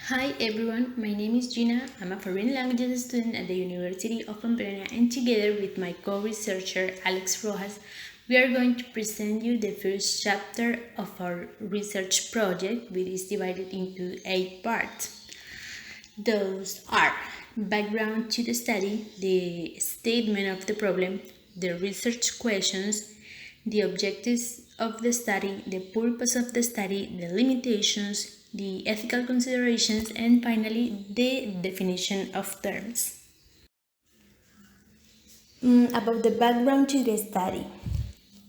Hi everyone, my name is Gina. I'm a foreign languages student at the University of Pamplona, and together with my co-researcher Alex Rojas, we are going to present you the first chapter of our research project, which is divided into 8 parts. Those are background to the study, the statement of the problem, the research questions, the objectives of the study, the purpose of the study, the limitations, the ethical considerations, and finally the definition of terms. About the background to the study.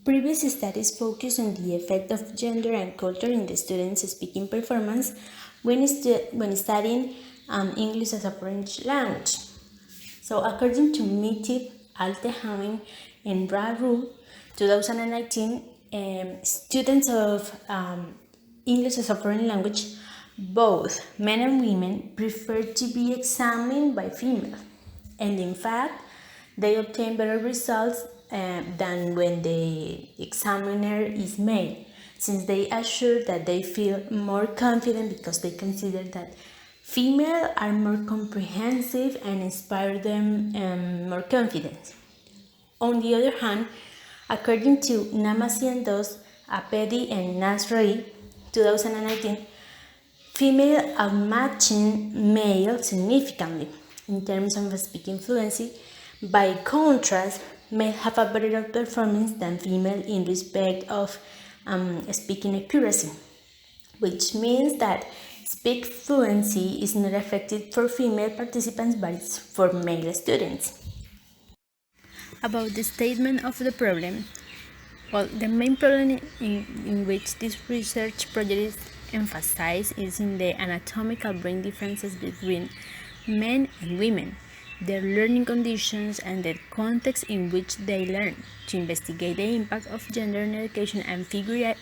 Previous studies focus on the effect of gender and culture in the students' speaking performance when studying English as a foreign language. So, according to Mitib, Altehamen, and Raru, 2019, students of English as a foreign language, both men and women, prefer to be examined by female, and in fact, they obtain better results than when the examiner is male, since they assure that they feel more confident because they consider that female are more comprehensive and inspire them more confidence. On the other hand, according to Namasientos, Apedi, and Nasroi, 2019, female are matching male significantly in terms of speaking fluency. By contrast, male have a better performance than female in respect of speaking accuracy, which means that speak fluency is not effective for female participants but it's for male students. About the statement of the problem, well, the main problem in which this research project is emphasized is in the anatomical brain differences between men and women, their learning conditions, and the context in which they learn, to investigate the impact of gender in education and figure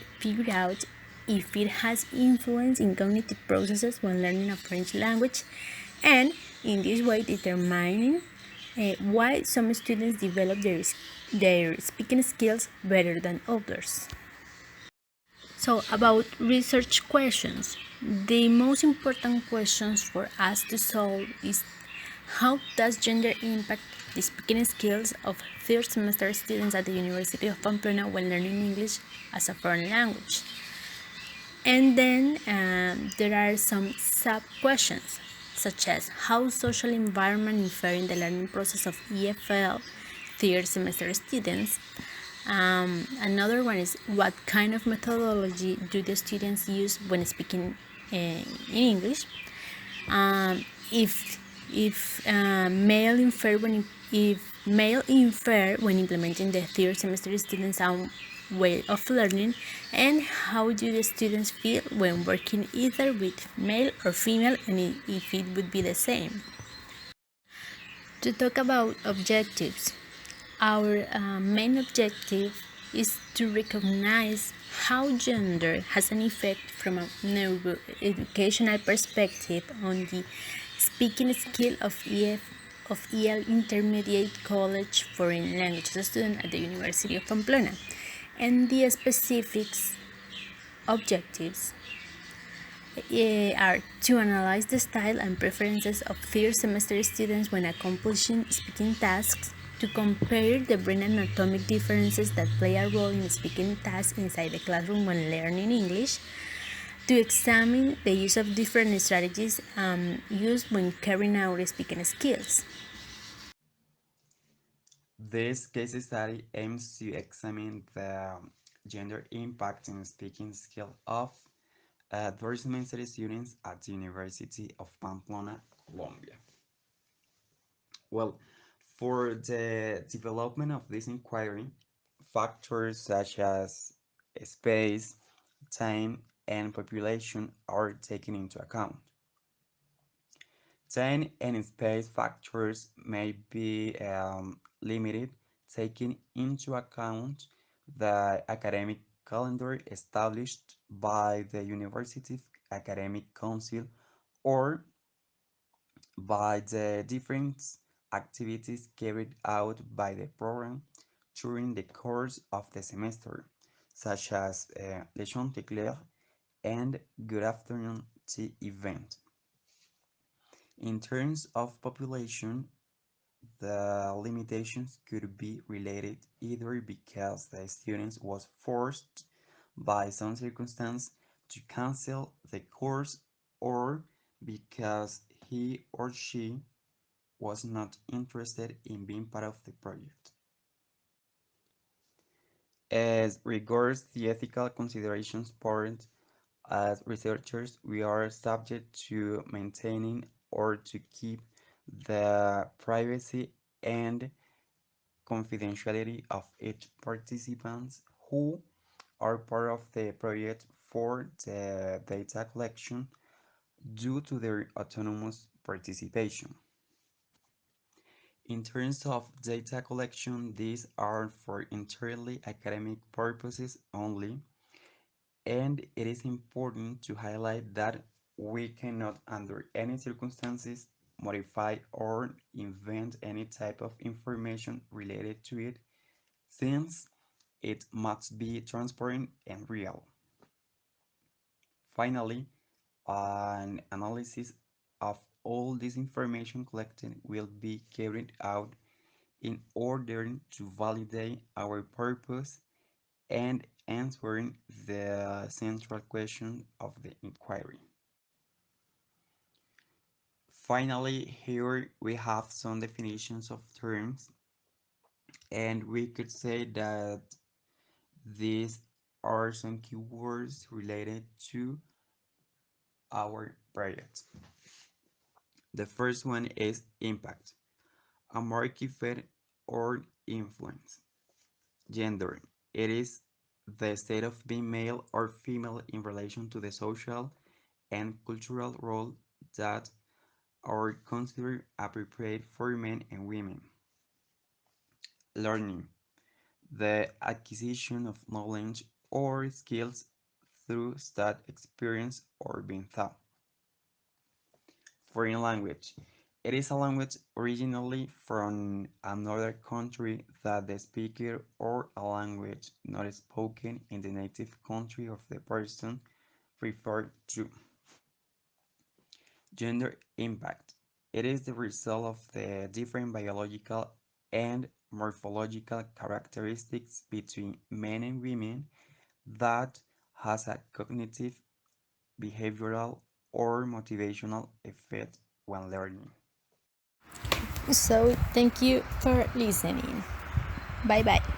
out if it has influence in cognitive processes when learning a French language, and in this way determining why some students develop their speaking skills better than others. So, about research questions, the most important questions for us to solve is how does gender impact the speaking skills of third semester students at the University of Pamplona when learning English as a foreign language? And then there are some sub questions, such as how social environment infer in the learning process of EFL third semester students. Another one is what kind of methodology do the students use when speaking in English? If male infer when if male infer when implementing the third semester students' own way of learning, and how do the students feel when working either with male or female, and if it would be the same. To talk about objectives, our main objective is to recognize how gender has an effect from a neuroeducational perspective on the speaking skill of EL Intermediate College Foreign Languages student at the University of Pamplona, and the specifics objectives are to analyze the style and preferences of third semester students when accomplishing speaking tasks, to compare the brain anatomic differences that play a role in speaking tasks inside the classroom when learning English, to examine the use of different strategies used when carrying out speaking skills. This case study aims to examine the gender impact in speaking skill of first semester students at the University of Pamplona, Colombia. Well, for the development of this inquiry, factors such as space, time, and population are taken into account. Time and space factors may be limited, taking into account the academic calendar established by the University Academic Council or by the different activities carried out by the program during the course of the semester, such as Le Chanticleer and Good Afternoon Tea event. In terms of population, the limitations could be related either because the student was forced by some circumstance to cancel the course or because he or she was not interested in being part of the project. As regards the ethical considerations part, as researchers, we are subject to maintaining or to keep the privacy and confidentiality of each participants who are part of the project for the data collection due to their autonomous participation. In terms of data collection, these are for entirely academic purposes only, and it is important to highlight that we cannot, under any circumstances, modify or invent any type of information related to it, since it must be transparent and real. Finally, an analysis of all this information collected will be carried out in order to validate our purpose and answering the central question of the inquiry. Finally, here we have some definitions of terms, and we could say that these are some keywords related to our project. The first one is impact, a market effect or influence. Gender, it is the state of being male or female in relation to the social and cultural role that are considered appropriate for men and women. Learning, the acquisition of knowledge or skills through that experience or being taught. Foreign language. It is a language originally from another country that the speaker or a language not spoken in the native country of the person referred to. Gender impact. It is the result of the different biological and morphological characteristics between men and women that has a cognitive, behavioral, or motivational effect when learning. So, thank you for listening. Bye bye.